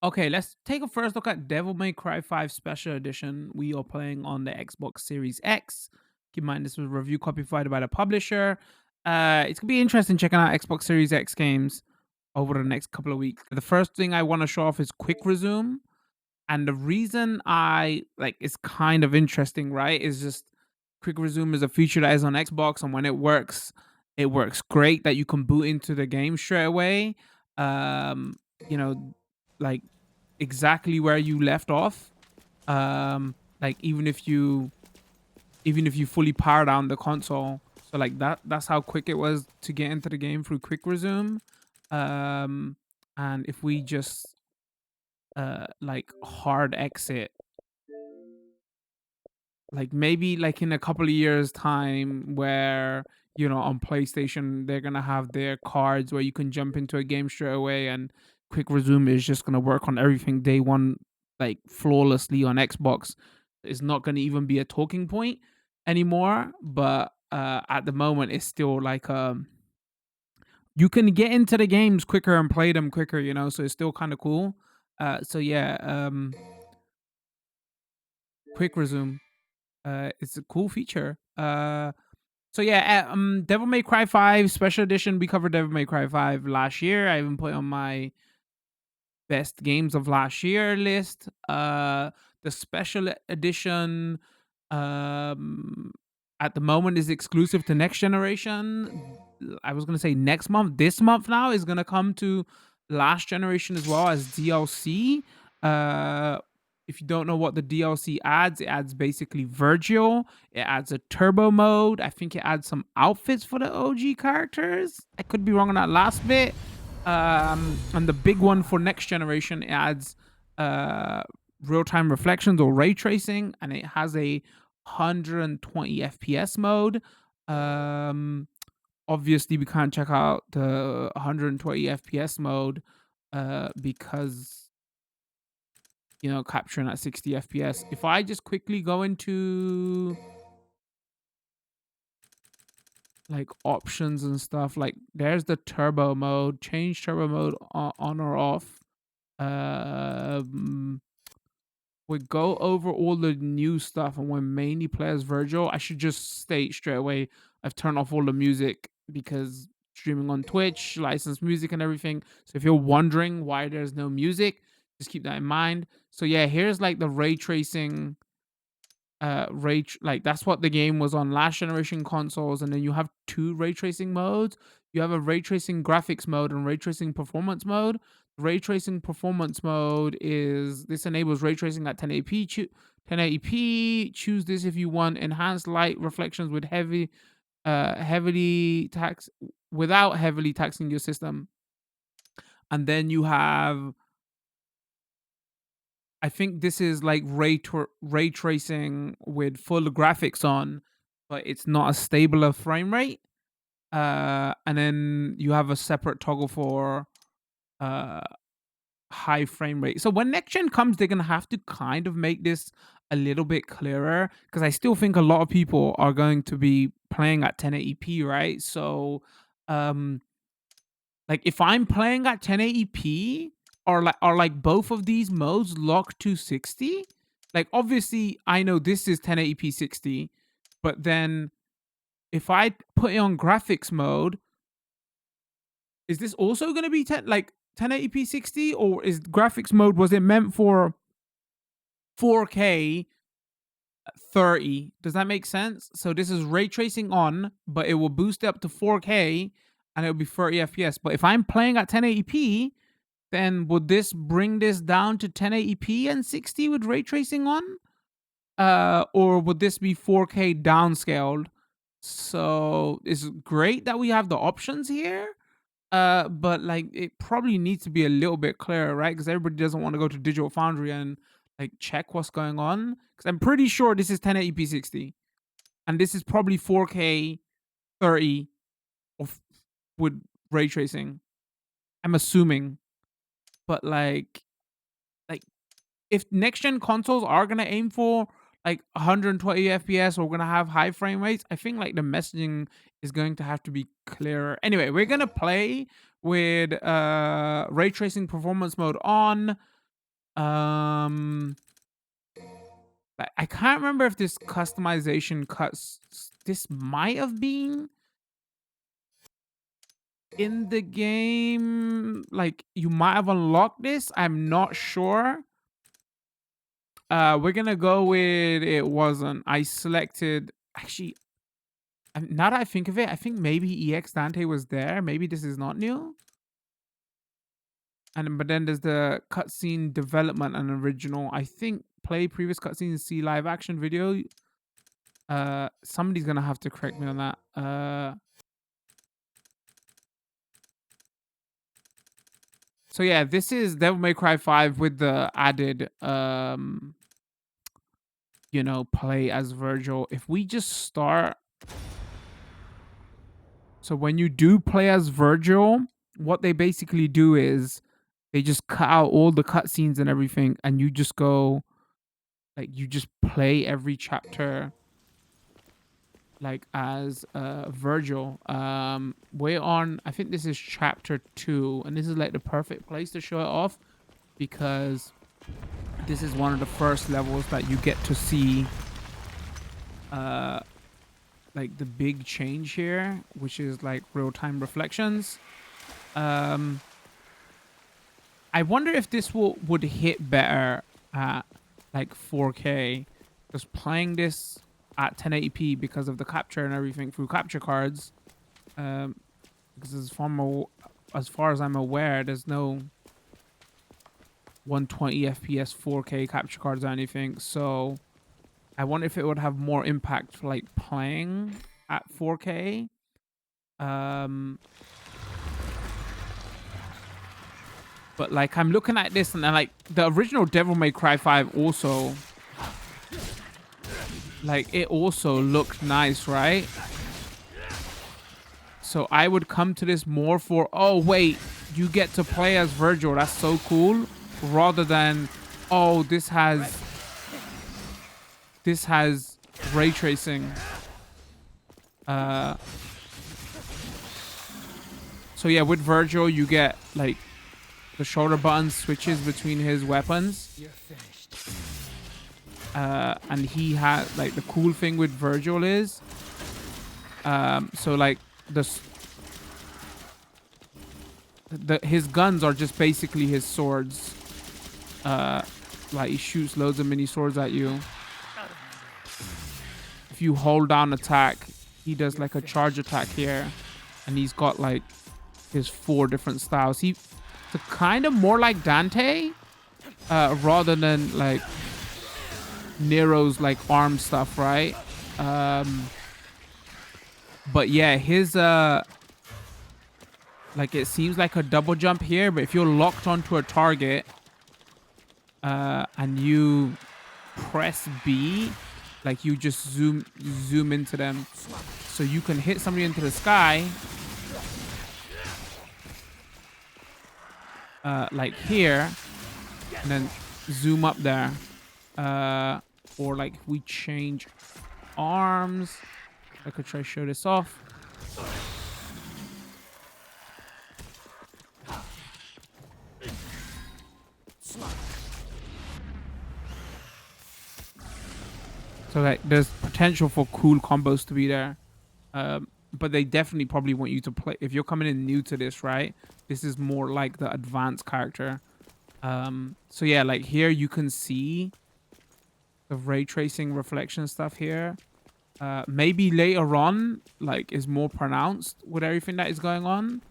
Okay, let's take a first look at Devil May Cry 5 Special Edition. We are playing on the Xbox Series X. Keep in mind, this was a review copy provided by the publisher. It's gonna be interesting checking out Xbox Series X games over the next couple of weeks. The first thing I want to show off is Quick Resume, and the reason I like it's kind of interesting, right? Is just Quick Resume is a feature that is on Xbox, and when it works great. That you can boot into the game straight away. Um, you know, like exactly where you left off. Like even if you fully power down the console. So like that's how quick it was to get into the game through Quick Resume. Um, and if we just like hard exit, like maybe like in a couple of years time where on PlayStation they're gonna have their cards where you can jump into a game straight away, and Quick Resume is just gonna work on everything day one like flawlessly on Xbox. It's not gonna even be a talking point anymore. But at the moment it's still like you can get into the games quicker and play them quicker, so it's still kind of cool. So yeah, Quick Resume, it's a cool feature. So yeah, Devil May Cry 5 Special Edition. We covered Devil May Cry 5 last year. I even put it on my best games of last year list. The special edition, um, at the moment is exclusive to next generation. I was gonna say next month. This month now is gonna come to last generation as well as DLC. Uh, if you don't know what the DLC adds, it adds basically Vergil. It adds a turbo mode. I think it adds some outfits for the OG characters. I could be wrong on that last bit. And the big one for next generation, it adds uh, real-time reflections or ray tracing, and it has a 120 FPS mode. Um, Obviously, we can't check out the 120 FPS mode because capturing at 60 FPS. If I just quickly go into like options and stuff, like there's the turbo mode, change turbo mode on or off. Um, we go over all the new stuff, and when mainly plays Vergil, I should just state straight away I've turned off all the music because streaming on Twitch, licensed music and everything. So if you're wondering why there's no music, just keep that in mind. So yeah, here's like the ray tracing like that's what the game was on last generation consoles. And then you have two ray tracing modes. You have a ray tracing graphics mode and ray tracing performance mode. Ray tracing performance mode is this enables ray tracing at 1080p. 1080p. Choose this if you want enhanced light reflections with heavily tax without heavily taxing your system. And then you have, I think this is like ray tracing with full graphics on, but it's not as stable a frame rate. And then you have a separate toggle for uh high frame rate. So when next gen comes, they're gonna have to kind of make this a little bit clearer because I still think a lot of people are going to be playing at 1080p, right? So um like if I'm playing at 1080p, or like both of these modes locked to 60, like obviously I know this is 1080p 60, but then if I put it on graphics mode, is this also going to be 1080p 60, or is graphics mode, was it meant for 4K 30? Does that make sense? So this is ray tracing on, but it will boost it up to 4K and it'll be 30 FPS. But if I'm playing at 1080p, then would this bring this down to 1080p and 60 with ray tracing on? Or would this be 4K downscaled? So it's great that we have the options here. But like it probably needs to be a little bit clearer, right? Because everybody doesn't want to go to Digital Foundry and like check what's going on. Because I'm pretty sure this is 1080p 60, and this is probably 4K 30 of with ray tracing. I'm assuming, but like if next gen consoles are gonna aim for like 120 FPS or gonna have high frame rates, I think like the messaging is going to have to be clearer. Anyway, we're gonna play with ray tracing performance mode on. I can't remember if this customization cuts. This might have been in the game. Like you might have unlocked this. I'm not sure. We're gonna go with it wasn't. I selected actually. Now that I think of it, I think maybe EX Dante was there. Maybe this is not new. But then there's the cutscene development and original. I think play previous cutscenes, see live action video. Somebody's gonna have to correct me on that. So yeah, this is Devil May Cry 5 with the added play as Vergil. If we just start, so when you do play as Vergil, what they basically do is they just cut out all the cutscenes and everything, and you just go, like, you just play every chapter like as Vergil. We're on, I think this is chapter 2, and this is like the perfect place to show it off because this is one of the first levels that you get to see like the big change here, which is like real-time reflections. I wonder if this would hit better at like 4K, because playing this at 1080p because of the capture and everything through capture cards, because as far as I'm aware, there's no 120 FPS 4K capture cards or anything. So I wonder if it would have more impact for like playing at 4K. But like I'm looking at this and then like the original Devil May Cry 5 also, like it also looked nice, right? So I would come to this more for, oh wait, you get to play as Vergil, that's so cool, rather than, oh, this has ray tracing. So yeah, with Vergil you get like the shoulder button switches between his weapons. And he had like the cool thing with Vergil is so like his guns are just basically his swords. Like he shoots loads of mini swords at you. If you hold down attack, he does like a charge attack here, and he's got like his 4 different styles. He's kind of more like Dante, rather than like Nero's like arm stuff, right? But yeah, his like it seems like a double jump here, but if you're locked onto a target and you press B, like you just zoom into them, so you can hit somebody into the sky, like here, and then zoom up there. Or like if we change arms, I could try to show this off. So like there's potential for cool combos to be there. But they definitely probably want you to play, if you're coming in new to this, right? This is more like the advanced character. So yeah, like here you can see the ray tracing reflection stuff here. Maybe later on, like, is more pronounced with everything that is going on.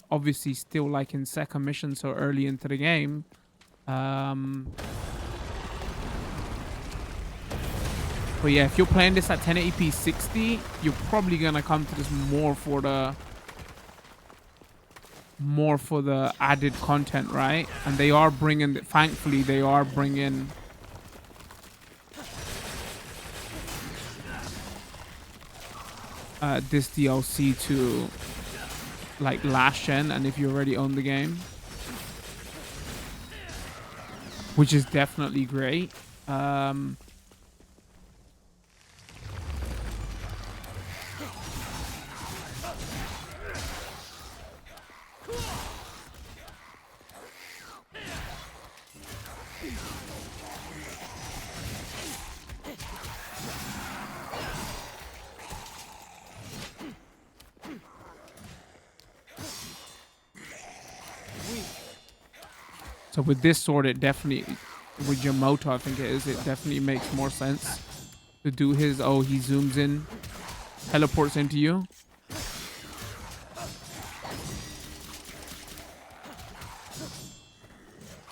Obviously still like in second mission, so early into the game. But yeah, if you're playing this at 1080p 60, you're probably gonna come to this more for the added content, right? And they are bringing, thankfully they are bringing this DLC to like last gen, and if you already own the game, which is definitely great. So with this sword, it definitely, with your motor, I think it is, it definitely makes more sense to do his, oh, he zooms in, teleports into you.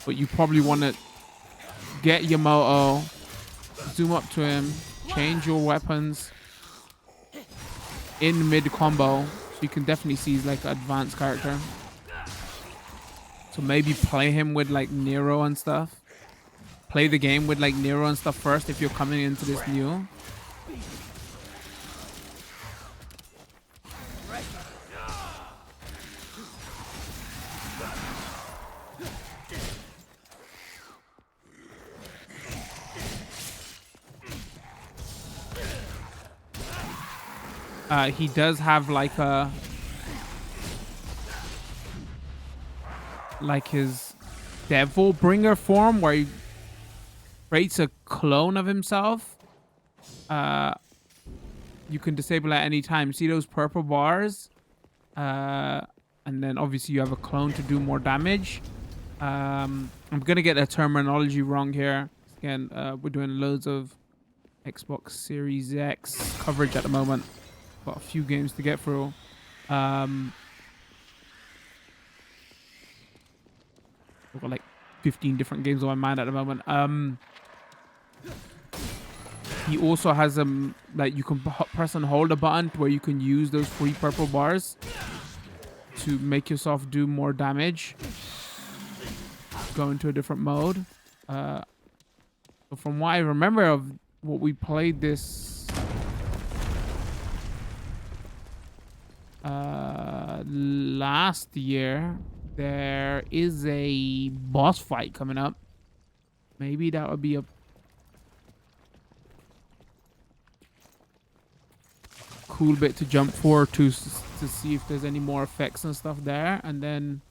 But you probably want to get your moto, zoom up to him, change your weapons in mid combo. So you can definitely see he's like an advanced character. So maybe play him with like Nero and stuff. Play the game with like Nero and stuff first if you're coming into this new. He does have like a, like his devil bringer form where he creates a clone of himself. You can disable at any time. See those purple bars? And then obviously you have a clone to do more damage. I'm gonna get the terminology wrong here. Again, we're doing loads of Xbox Series X coverage at the moment. Got a few games to get through. We've got like 15 different games on my mind at the moment. He also has like you can press and hold a button where you can use those 3 purple bars to make yourself do more damage. Go into a different mode. So from what I remember of what we played this last year, there is a boss fight coming up. Maybe that would be a cool bit to jump for to see if there's any more effects and stuff there. And then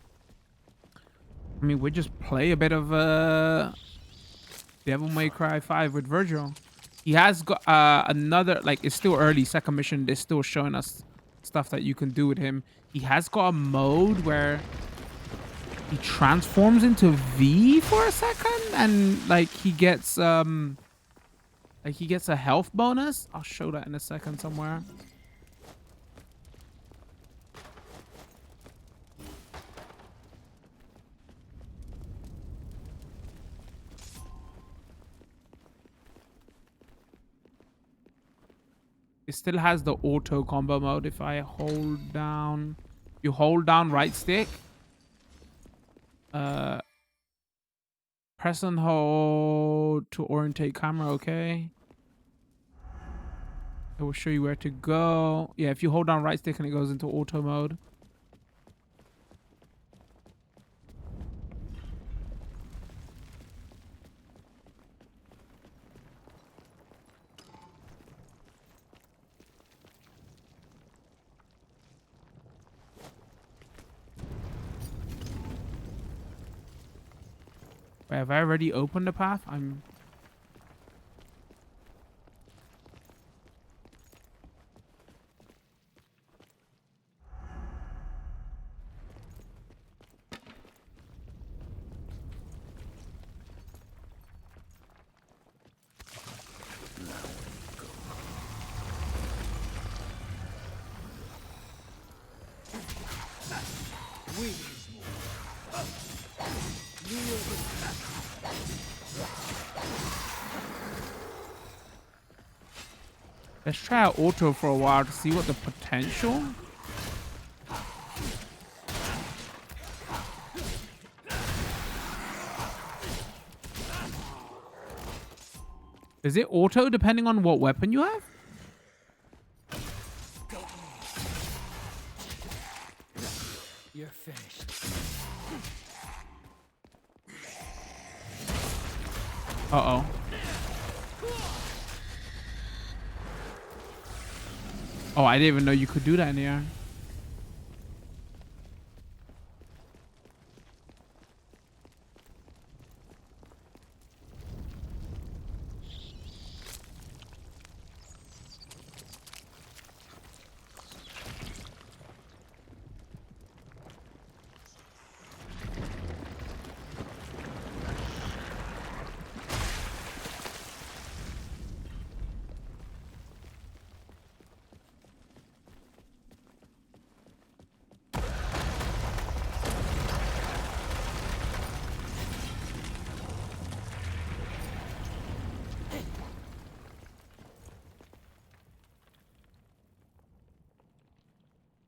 I mean, we just play a bit of Devil May Cry 5 with Vergil. He has got another, like, it's still early, second mission, they're still showing us stuff that you can do with him. He has got a mode where he transforms into V for a second, and like he gets a health bonus. I'll show that in a second somewhere. It still has the auto combo mode. If I hold down, you hold down right stick, press and hold to orientate camera. Okay, it will show you where to go. Yeah, if you hold down right stick and it goes into auto mode. Wait, have I already opened the path? Let's try out auto for a while to see what the potential. Is it auto depending on what weapon you have? You're finished. Uh-oh. Oh, I didn't even know you could do that in the air.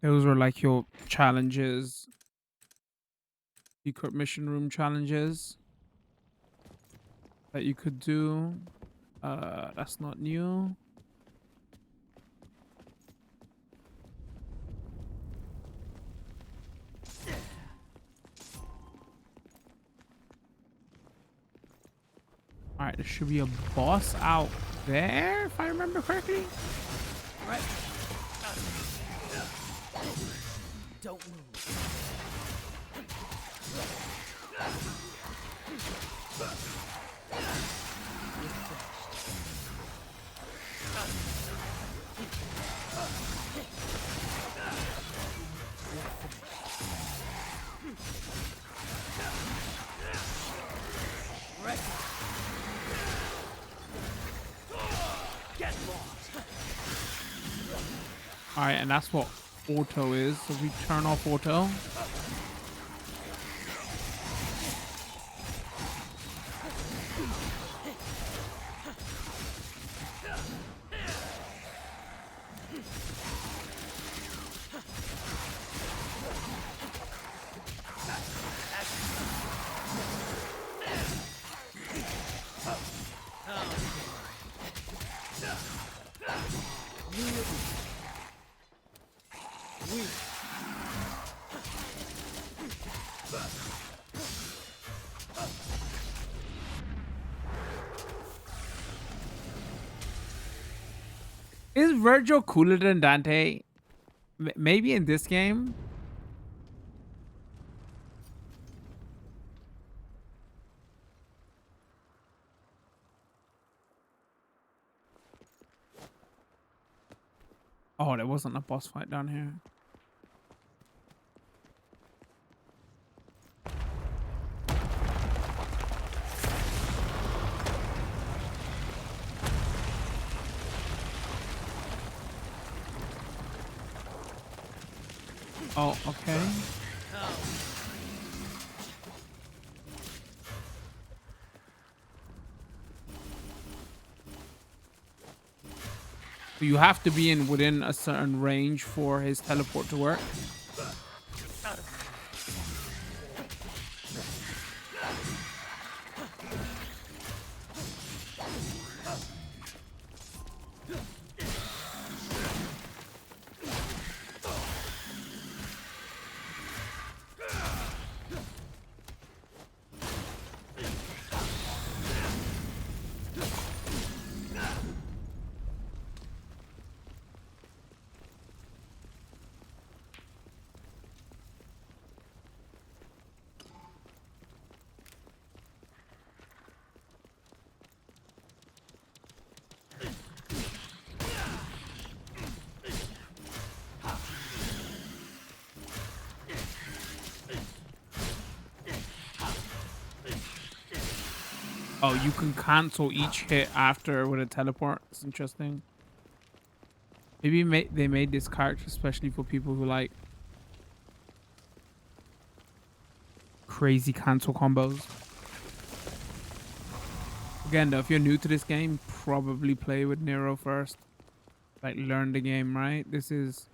Those were like your challenges, secret mission room challenges that you could do. That's not new. All right, there should be a boss out there, if I remember correctly. Right. Don't move. All right, and that's what auto is. So we turn off auto. Is Vergil cooler than Dante? Maybe in this game. Oh, there wasn't a boss fight down here. Oh, okay. So you have to be in within a certain range for his teleport to work. Oh, you can cancel each hit after with a teleport. It's interesting. Maybe they made this character especially for people who like crazy cancel combos. Again, though, if you're new to this game, probably play with Nero first. Like, learn the game, right? This is...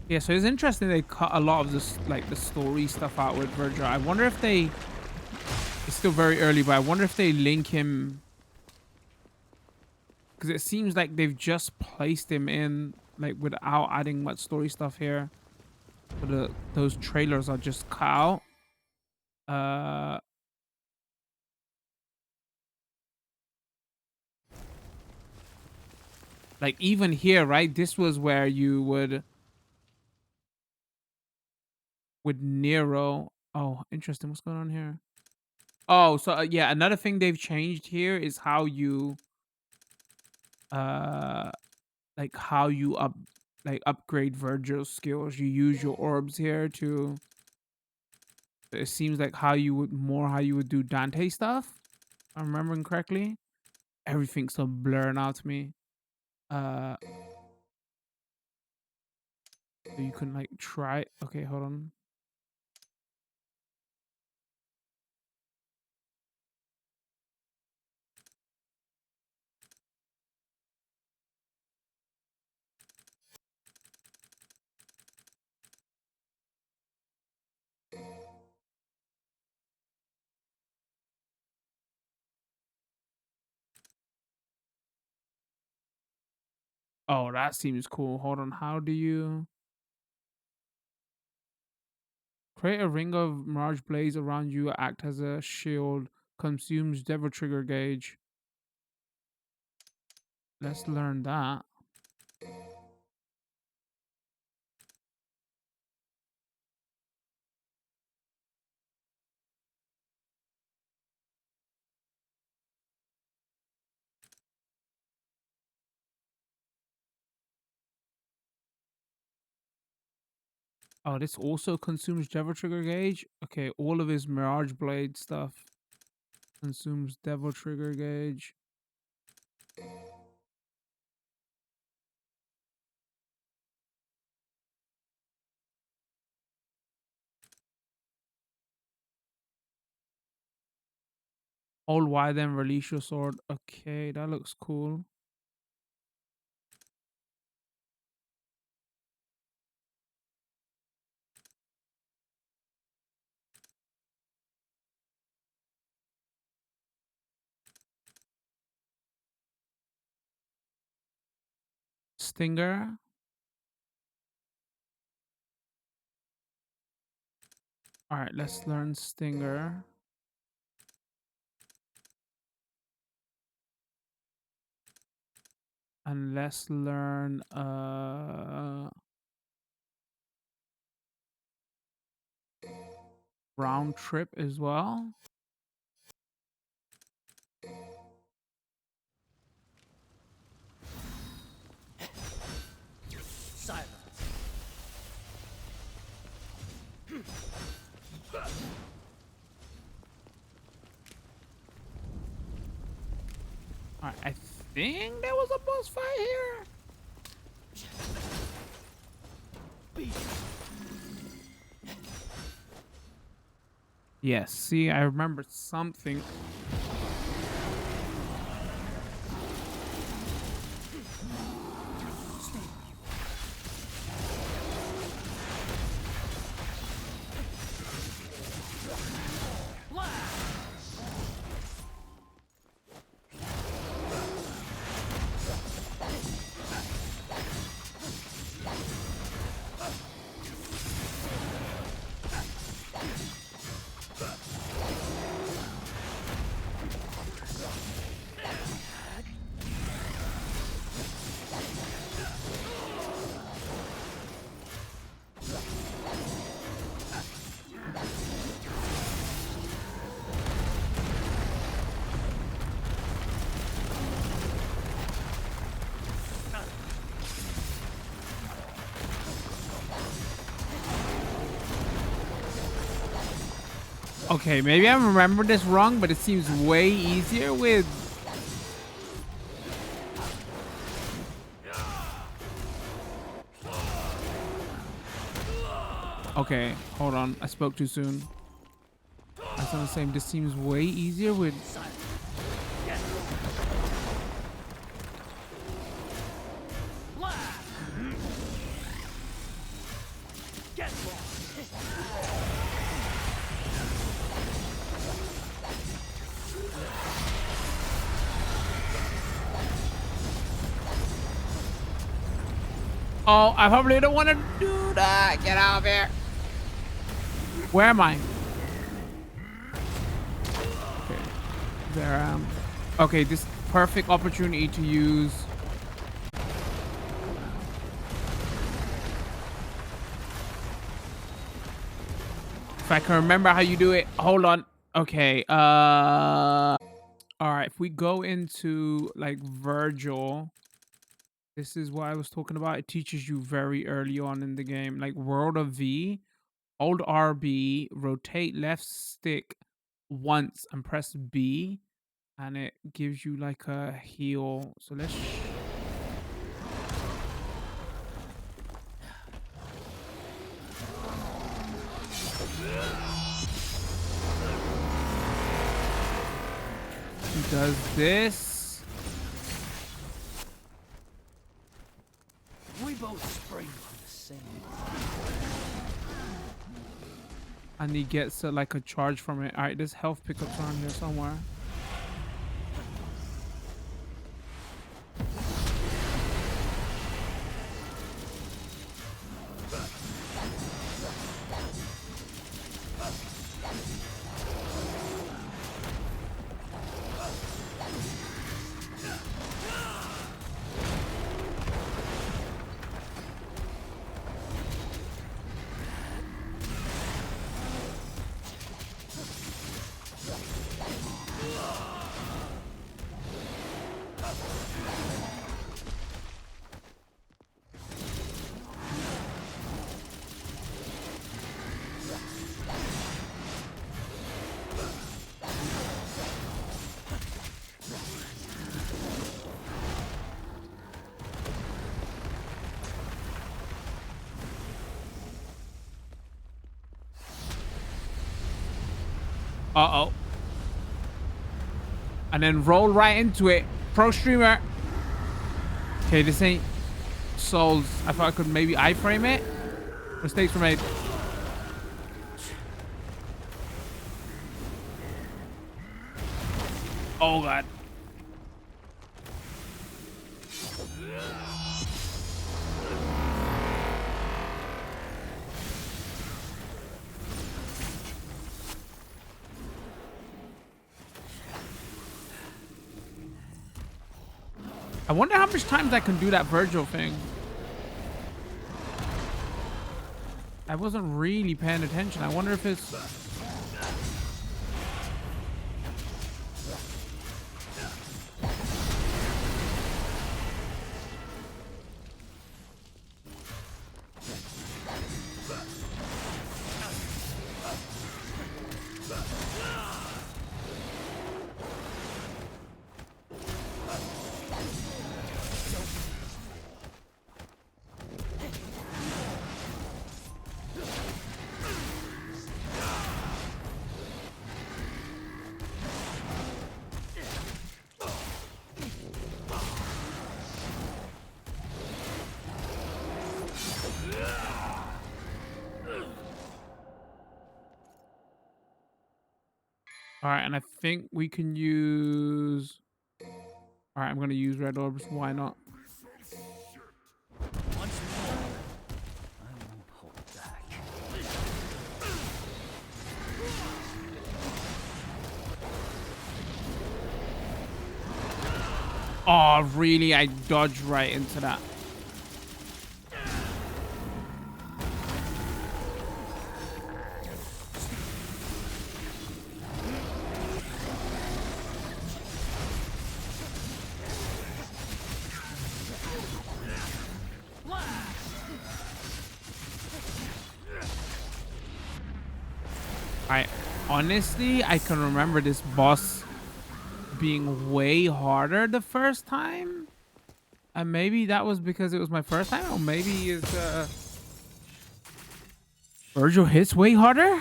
Yeah, so it's interesting they cut a lot of this, like the story stuff out with Vergil. I wonder if they, it's still very early, but I wonder if they link him, because it seems like they've just placed him in, like without adding much story stuff here. So those trailers are just cut out. Uh, like even here, right? This was where you would with Nero. Oh, interesting. What's going on here? Oh, so yeah, another thing they've changed here is how you uh like how you upgrade Virgil's skills. You use your orbs here to, it seems like how you would do Dante stuff. If I'm remembering correctly. Everything's so blurring out to me. Uh so you can like try, okay, hold on. Oh, that seems cool. Hold on. How do you create a ring of Mirage Blaze around you, act as a shield, consumes Devil Trigger gauge. Let's learn that. Oh, this also consumes Devil Trigger gauge. Okay, all of his Mirage Blade stuff consumes Devil Trigger gauge. Hold Y, then release your sword. Okay, that looks cool. Stinger. All right, let's learn Stinger. And let's learn round trip as well. Silence. All right, I think there was a boss fight here. Yes, see, I remember something. Okay, maybe I remember this wrong, but it seems way easier with... Okay, hold on. I spoke too soon. That's what I'm saying. This seems way easier with... Oh, I probably don't want to do that. Get out of here. Where am I? Okay. There I am. Okay, this perfect opportunity to use. If I can remember how you do it. Hold on. Okay. All right. If we go into like Vergil, this is what I was talking about. It teaches you very early on in the game, like World of V. Hold RB, rotate left stick once, and press B, and it gives you like a heal. So let's. He does this. We both spring from the same. And he gets like a charge from it. All right, there's health pickups around here somewhere. Uh-oh. And then roll right into it. Pro streamer. Okay, this ain't Souls. I thought I could maybe iframe it. Mistakes were made. Oh, God. I wonder how much times I can do that Vergil thing. I wasn't really paying attention. I wonder if it's... All right, and I think we can use... All right, I'm going to use red orbs. Why not? Once more, I won't hold back. Oh, really? I dodged right into that. Honestly, I can remember this boss being way harder the first time. And maybe that was because it was my first time, or maybe it's Vergil hits way harder.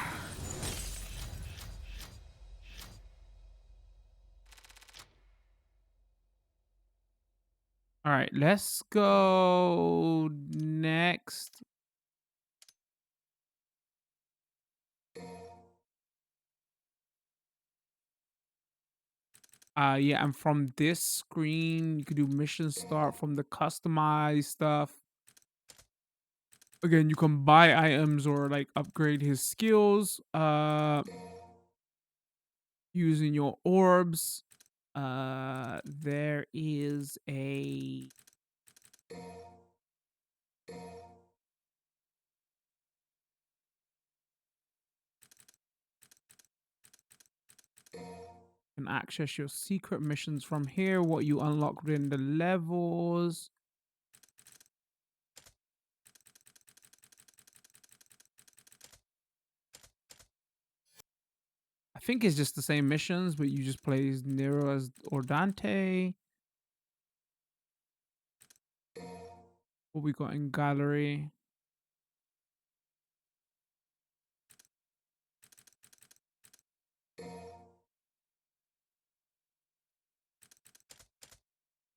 All right, let's go next. Yeah, and from this screen, you could do mission start from the customized stuff. Again, you can buy items or like upgrade his skills using your orbs. There is a can access your secret missions from here, what you unlock within the levels. I think it's just the same missions, but you just play as Nero as or Dante. What we got in gallery?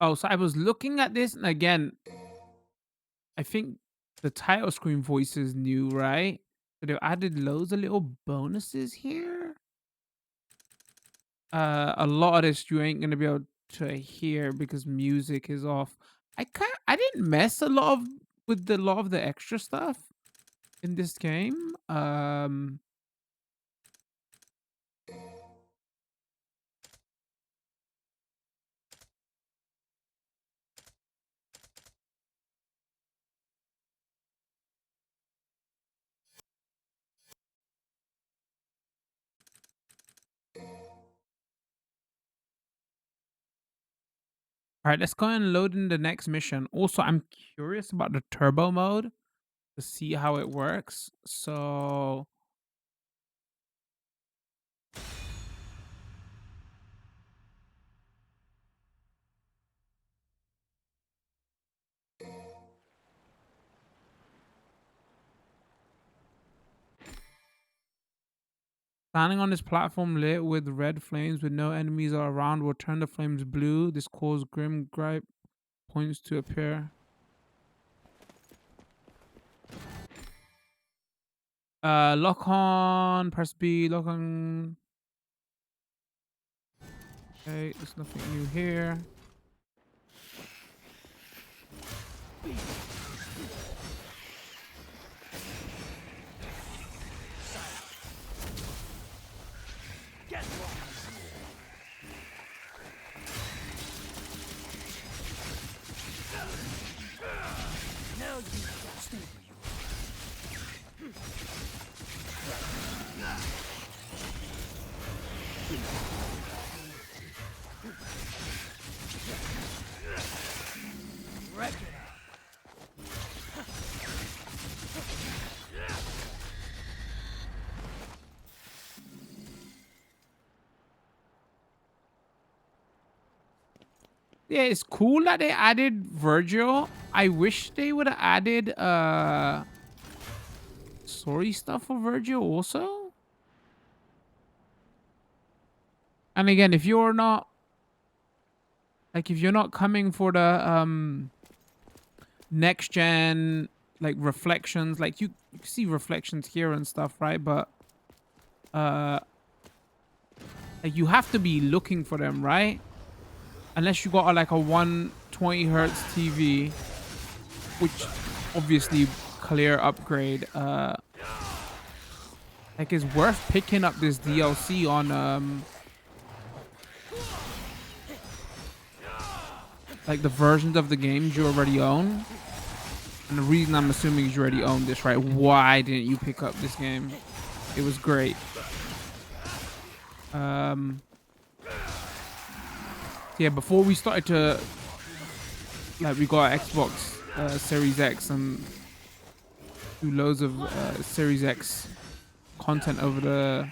Oh, so I was looking at this, and again, I think the title screen voice is new, right? So they added loads of little bonuses here. A lot of this you ain't gonna be able to hear because music is off. I didn't mess a lot of with the lot of the extra stuff in this game. All right, let's go and load in the next mission. Also, I'm curious about the turbo mode to see how it works. So standing on this platform lit with red flames with no enemies are around will turn the flames blue. This causes grim gripe points to appear. Lock on, press B, lock on. Okay, there's nothing new here. Get lost. Now you stay where you are. Wreck it up. Yeah, it's cool that they added Vergil. I wish they would have added story stuff for Vergil also. And again, if you're not coming for the next gen like reflections, like you can see reflections here and stuff, right? But uh like you have to be looking for them, right? Unless you got like a 120 hertz TV, which obviously clear upgrade. Like it's worth picking up this DLC on like the versions of the games you already own. And the reason I'm assuming is you already own this, right? Why didn't you pick up this game? It was great. Yeah, before we started to like we got Xbox Series X and do loads of Series X content over the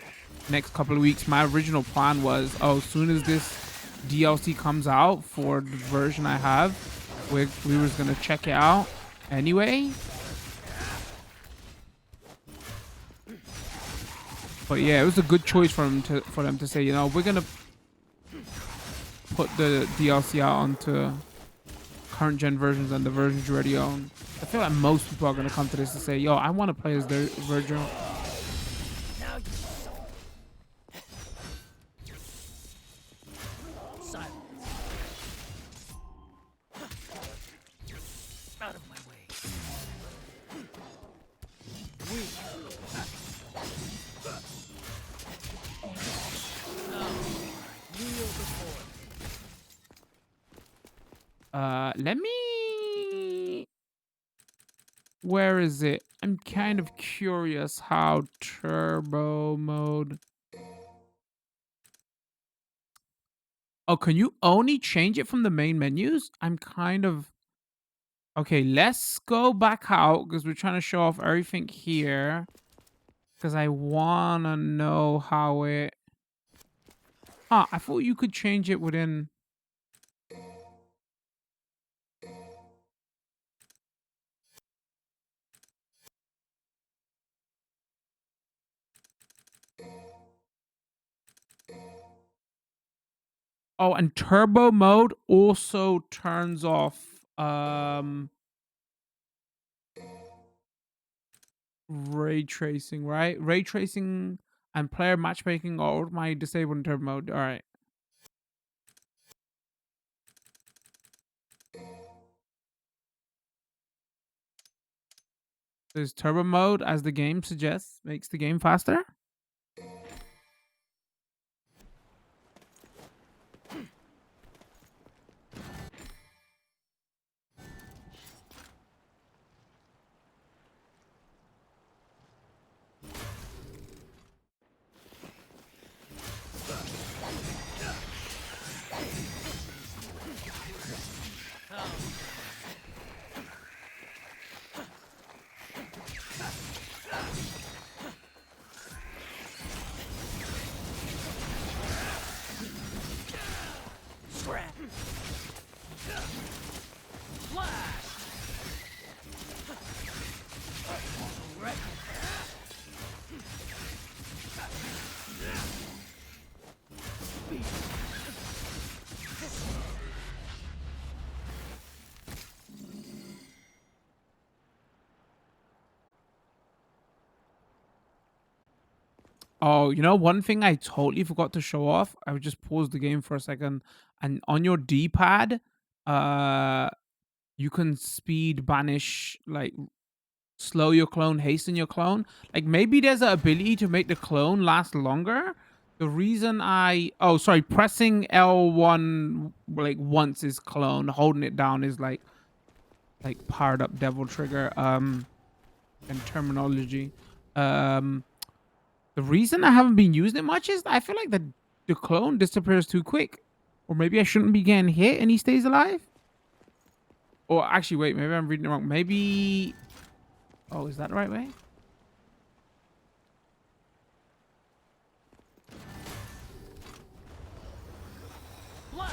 next couple of weeks. My original plan was, as soon as this DLC comes out for the version I have, we was gonna check it out anyway. But yeah, it was a good choice for them to say, you know, we're gonna put the DLC out onto current gen versions and the versions you already own. I feel like most people are gonna come to this and say, yo, I want to play as the Vergil. Now you silence. Out of my way. Let me. Where is it? I'm kind of curious how turbo mode. Oh, can you only change it from the main menus? I'm kind of. Okay, let's go back out because we're trying to show off everything here. Because I want to know how it. Ah, I thought you could change it within. Oh, and turbo mode also turns off ray tracing, right? Ray tracing and player matchmaking are automatically disabled in turbo mode. All right. There's turbo mode, as the game suggests, makes the game faster. Scrap. Flash. Oh, you know, one thing I totally forgot to show off. I would just pause the game for a second, and on your D-pad, uh, you can speed banish, like slow your clone, hasten your clone. Like maybe there's an ability to make the clone last longer. The reason oh, sorry, pressing L1 like once is clone, holding it down is like powered up devil trigger and terminology. Um the reason I haven't been using it much is I feel like the clone disappears too quick. Or maybe I shouldn't be getting hit and he stays alive. Or actually wait, maybe I'm reading it wrong. Maybe. Oh, is that the right way?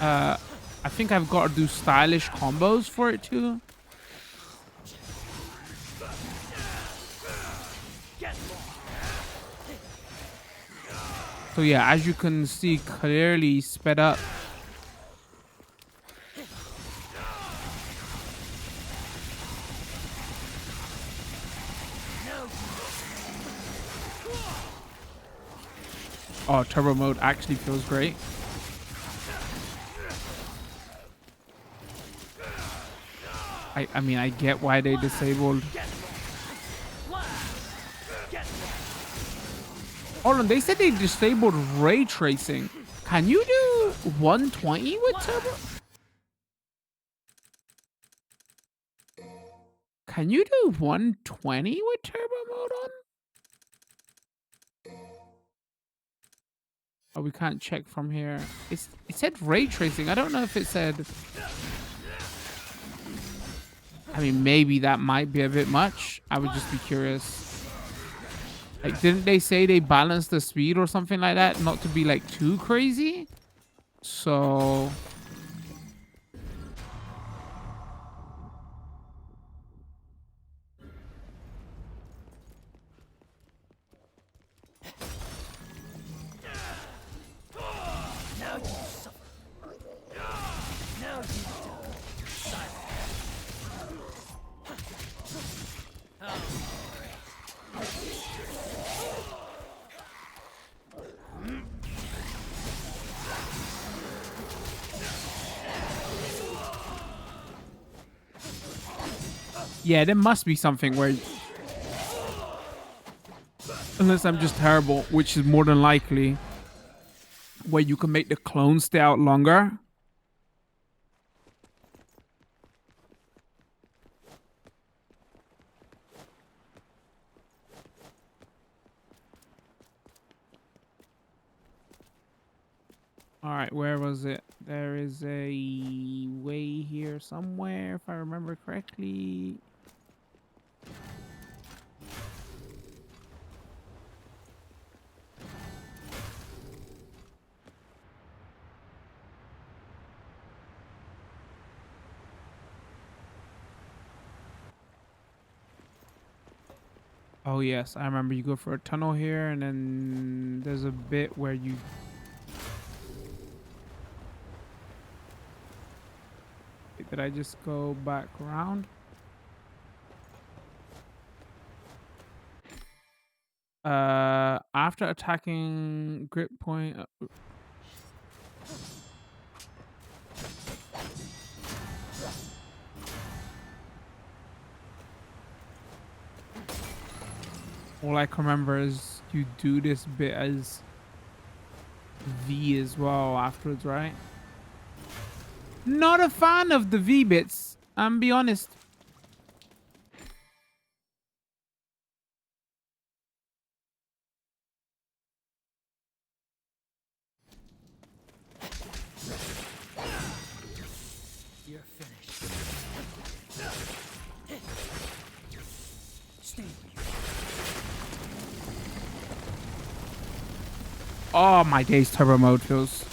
I think I've got to do stylish combos for it too. So yeah, as you can see, clearly sped up. Oh, turbo mode actually feels great. I mean, I get why they disabled. Hold on, they said they disabled ray tracing. Can you do 120 with turbo? Can you do 120 with turbo mode on? Oh, we can't check from here. It said ray tracing. I don't know if it said. I mean, maybe that might be a bit much. I would just be curious. Like, didn't they say they balanced the speed or something like that? Not to be like too crazy. So. Now you suffer. Now you die. Yeah, there must be something where. Unless I'm just terrible, which is more than likely. Where you can make the clone stay out longer. All right, where was it? There is a way here somewhere, if I remember correctly. Oh yes, I remember. You go for a tunnel here, and then there's a bit where you. Did I just go back around? After attacking grip point. All I can remember is you do this bit as V as well afterwards, right? Not a fan of the V bits. I'm be honest. You're finished. Stay where you Oh my days, turbo mode feels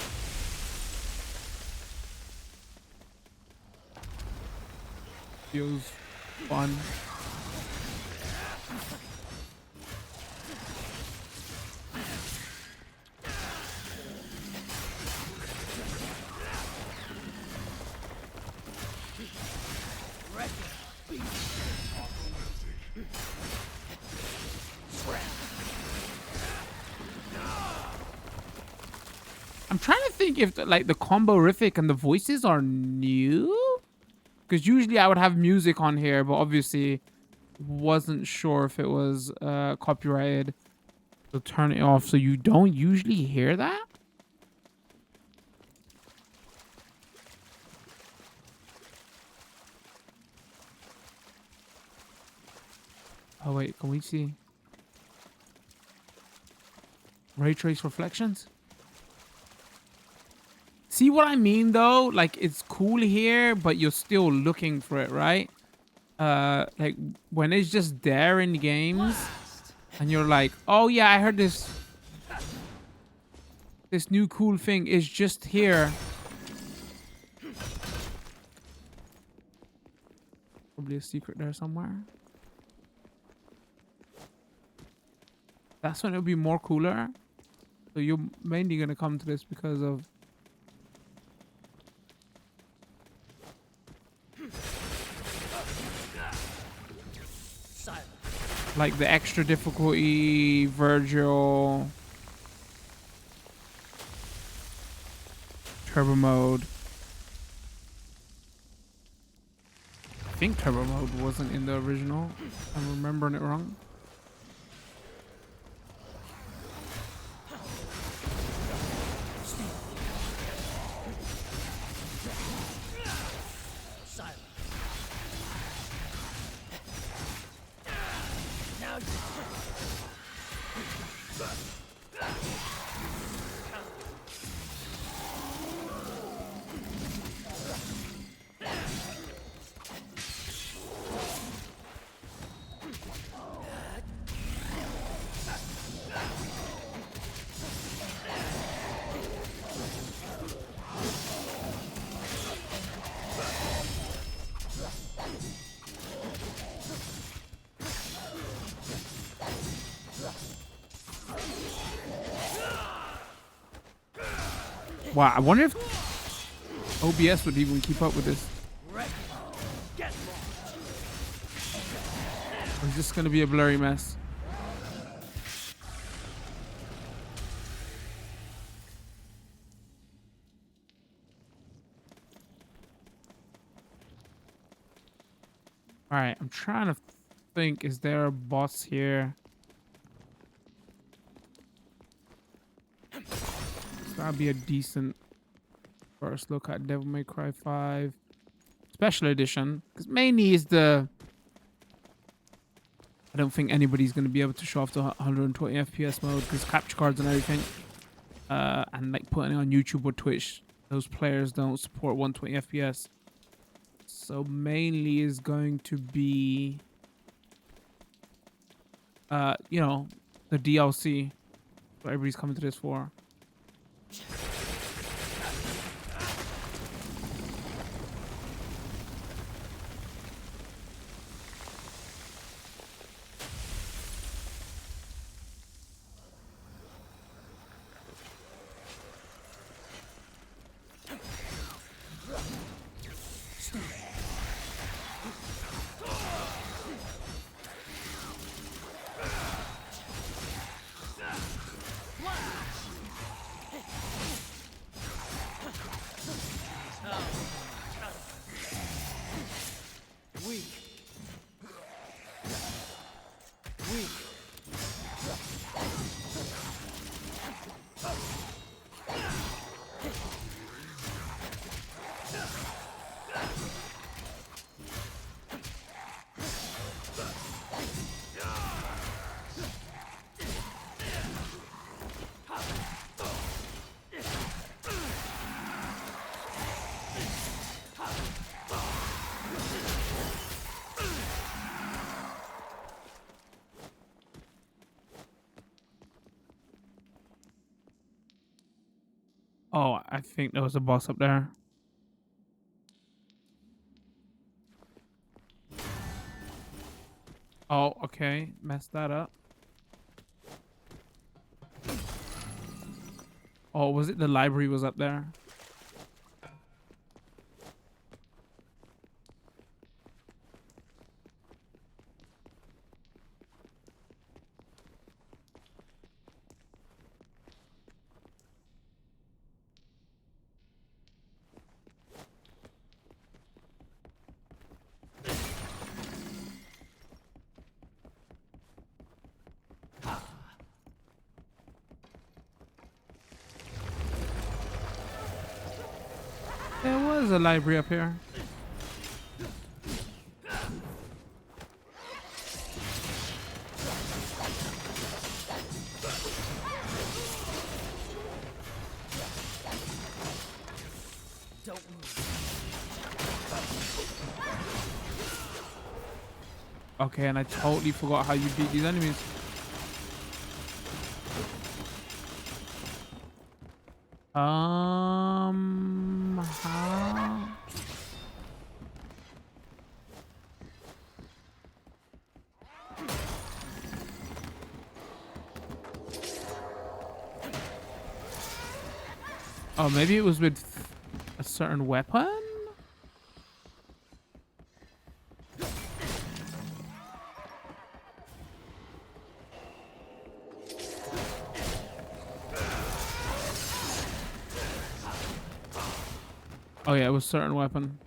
fun. I'm trying to think if like the combo-rific and the voices are new, because usually I would have music on here, but obviously wasn't sure if it was copyrighted. So turn it off so you don't usually hear that. Oh wait, can we see ray trace reflections? See what I mean though? Like it's cool here, but you're still looking for it, right? Like when it's just there in games and you're like, oh yeah, I heard this new cool thing is just here. Probably a secret there somewhere. That's when it'll be more cooler. So you're mainly gonna come to this because of like the extra difficulty, Vergil, turbo mode. I think turbo mode wasn't in the original. I'm remembering it wrong. Wow, I wonder if OBS would even keep up with this. Or is this going to be a blurry mess? All right, I'm trying to think. Is there a boss here? So that'd be a decent first look at Devil May Cry 5 Special Edition. Because mainly is the... I don't think anybody's going to be able to show off the 120 FPS mode because capture cards and everything. and like putting it on YouTube or Twitch, those players don't support 120 FPS. So mainly is going to be, you know, the DLC. What everybody's coming to this for. Weak. Weak. Oh, I think there was a boss up there. Oh, okay. Messed that up. Oh, was it the library was up there? There was a library up here. Don't move. Okay, and I totally forgot how you beat these enemies. How? Oh, maybe it was with a certain weapon? Oh yeah, it was a certain weapon.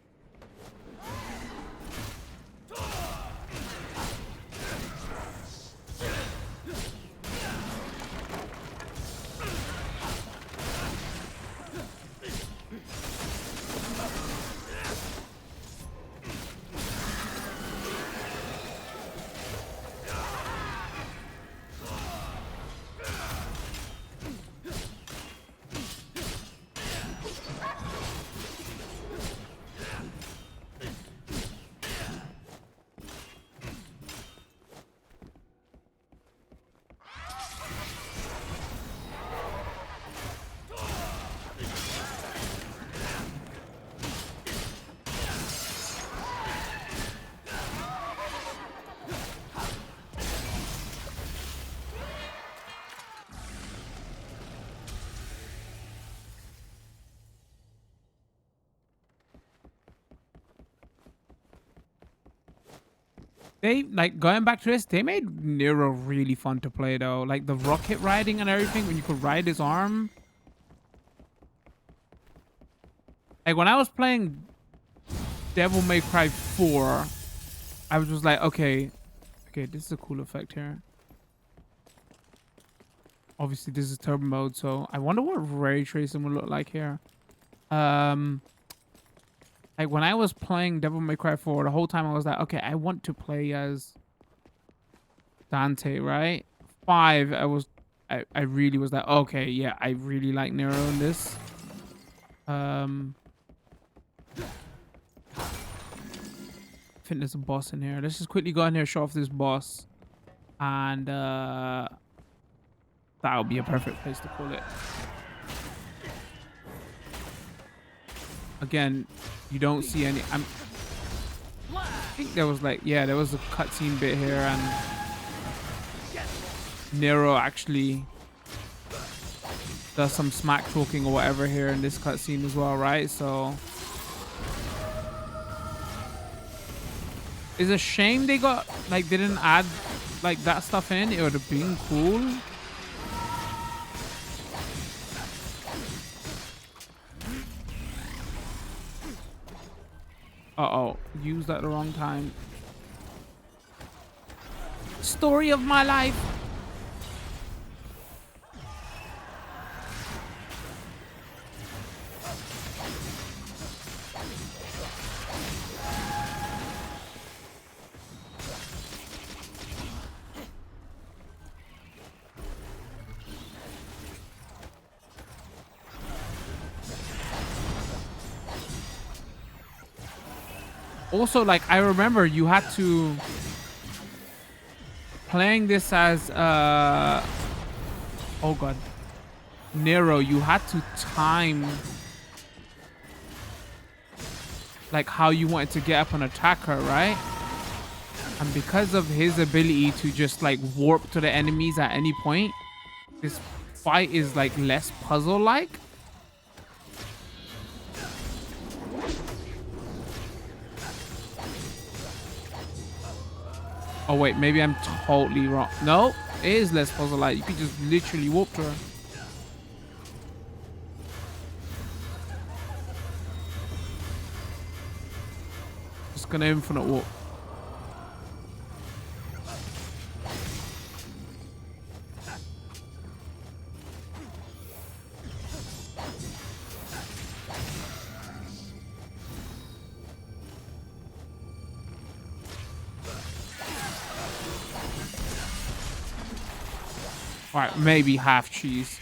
They like going back to this. They made Nero really fun to play though. Like the rocket riding and everything. When you could ride his arm. Like when I was playing Devil May Cry 4, I was just like, okay, this is a cool effect here. Obviously, this is turbo mode, so I wonder what ray tracing would look like here. Like when I was playing Devil May Cry 4, the whole time I was like, okay, I want to play as Dante, right? 5, I was I really was like, okay, yeah, I really like Nero in this. Um, I think there's a boss in here. Let's just quickly go in here, show off this boss, and that'll be a perfect place to call it. Again, you don't see any. I think there was like, yeah, there was a cutscene bit here, and Nero actually does some smack talking or whatever here in this cutscene as well, right? So it's a shame they didn't add like that stuff in. It would have been cool. Uh-oh, used at the wrong time. Story of my life. Also, like, I remember you had to playing this as oh god, Nero, you had to time like how you wanted to get up an attacker, right? And because of his ability to just like warp to the enemies at any point, this fight is like less puzzle like. Oh wait, maybe I'm totally wrong. No, it is less puzzle like. You could just literally warp to her. Just gonna infinite warp. All right, maybe half cheese.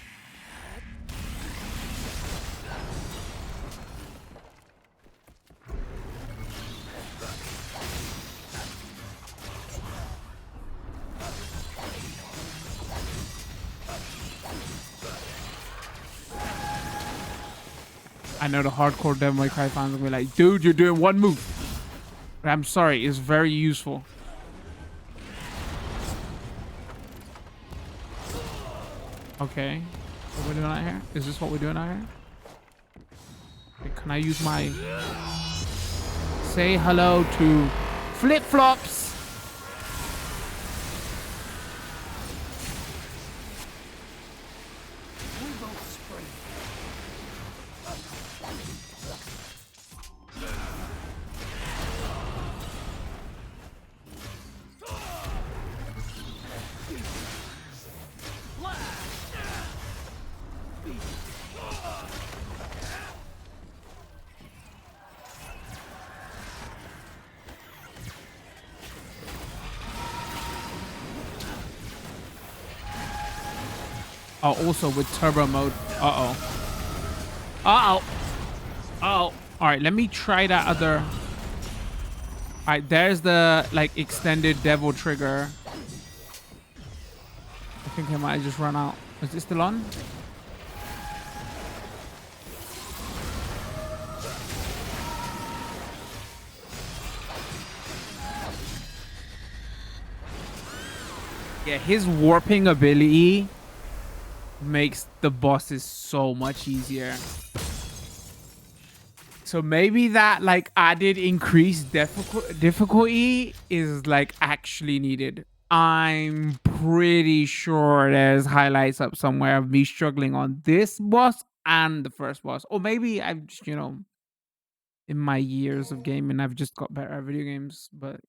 I know the hardcore Devil May Cry fans will be like, dude, you're doing one move. But I'm sorry, it's very useful. Okay. What we're doing out here? Is this what we're doing out here? Okay, can I use my... Say hello to flip-flops? Oh, also with turbo mode. Uh-oh. Uh-oh. Uh-oh. All right, let me try that other... All right, there's the, like, extended devil trigger. I think I might just run out. Is this still on? Yeah, his warping ability makes the bosses so much easier. So maybe that like added increased difficulty is like actually needed. I'm pretty sure there's highlights up somewhere of me struggling on this boss and the first boss. Or maybe I've just, in my years of gaming, I've just got better at video games. But,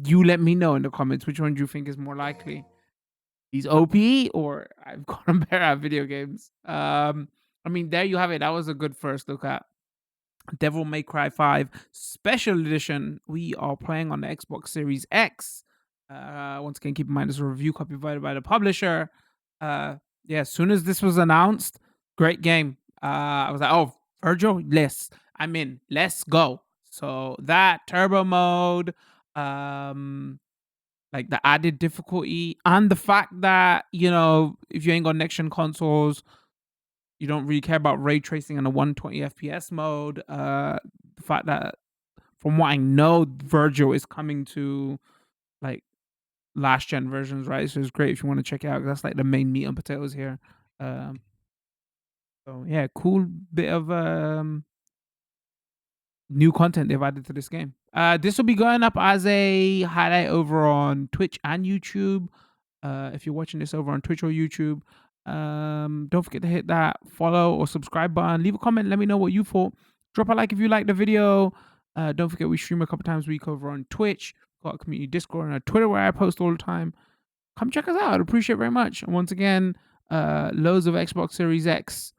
you let me know in the comments which one do you think is more likely. He's OP or I've gotten better at video games. I mean, there you have it. That was a good first look at Devil May Cry 5 Special Edition. We are playing on the Xbox Series X. Once again, keep in mind this is a review copy provided by the publisher. Yeah, as soon as this was announced, great game. I was like, oh, Virgil, I'm in. Let's go. So that turbo mode, um, like the added difficulty, and the fact that if you ain't got next gen consoles, you don't really care about ray tracing in a 120 FPS mode. The fact that, from what I know, Virgil is coming to like last gen versions, right? So it's great if you want to check it out. 'Cause that's like the main meat and potatoes here. Um, so yeah, cool bit of new content they've added to this game. This will be going up as a highlight over on Twitch and YouTube. If you're watching this over on Twitch or YouTube, don't forget to hit that follow or subscribe button. Leave a comment. Let me know what you thought. Drop a like if you liked the video. Don't forget we stream a couple times a week over on Twitch. Got a community Discord and a Twitter where I post all the time. Come check us out. I'd appreciate it very much. And once again, loads of Xbox Series X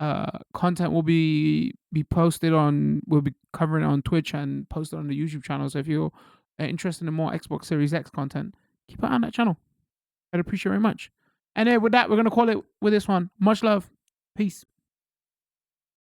content will be posted on. We'll be covering it on Twitch and posted on the YouTube channel. So if you're interested in more Xbox Series X content, keep it on that channel. I'd appreciate it very much. And with that, we're gonna call it with this one. Much love. Peace.